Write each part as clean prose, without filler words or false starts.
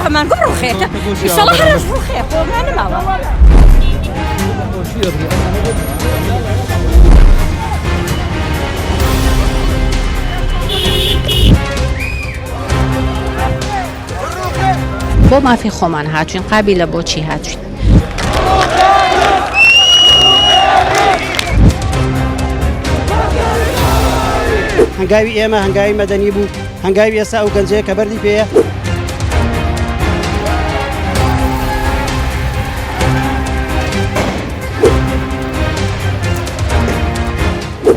همان قبر الخير إن شاء الله حرج الخير وما نماوى بۆ مافی خۆمان هاتوین قابلە بۆچی هاتوین هەنگاوی ئێمە هەنگاوی مەدەنی بوو هەنگاوی ئێستا ئەو گەنجەیە کە بەردی پێیە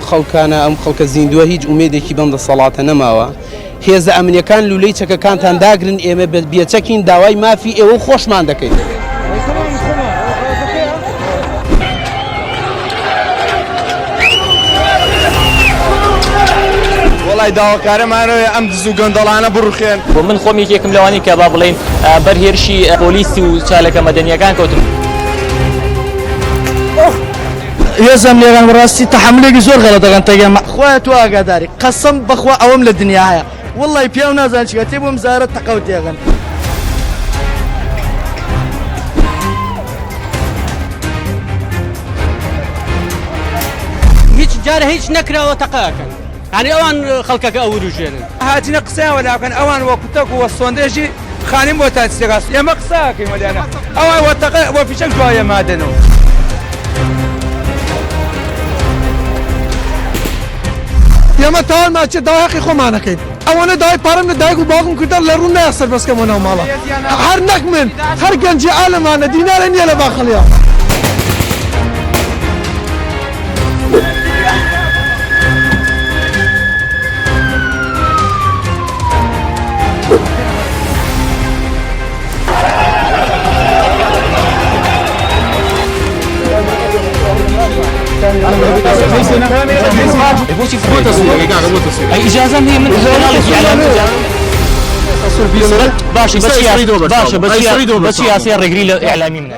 خەڵکانە ئەم خەڵکە زیندووە هیچ ئومێدێکی بەم دەسەڵاتە نەماوە هێزە ئەمنیەکان لولەی چەکەکانتان داگرن ئێمە بێچەکین داوای مافی ئێوە خۆشمان دەکەین وڵای داواکارەمانەوەی ئەم دز و گەندەڵانە بڕوخێن بۆ من خۆم یەکێکم لەوانی کە با بڵێن بەرهێرشی پۆلیسی و چالەکە مەدەنیەکان کەوتن هێزم لێران بەڕاستی تەحملێکی زۆر غەڵەت دەکەن تەگەمە خۆیان تو ئاگاداری قەسەم بەخوا ئەوەم لە دنیا هەیە وڵی پێم نازان چیکە تێ بۆم زارە تەقەوت تێغن هیچ جارە هیچ نەکراوە تەقاکەن یعنی ئەوان خەڵکەکە ئەوروژێنن هاتینە قسەیان وەلاکەن ئەوان وەکوتەک و وەسۆندێژی خانیم بۆ تا چێگاس ئێمە قساکەین وەلایەنە ئەوان وەتەقە وە فیشەک دوایە مادەنەوە ئێمە تاوان ماچێ داواقی خۆمانەکەین ئەوانە دای پارەم لە دایک و باوکم کردن لە ڕوو نایە سەربەستکەمەوە ماڵە هەر نەک من هەر گەنجی عالەمانە دینارە نییە لە باخەڵیا إجازة هي من باشا بس يا سياسي رجلي إعلامي من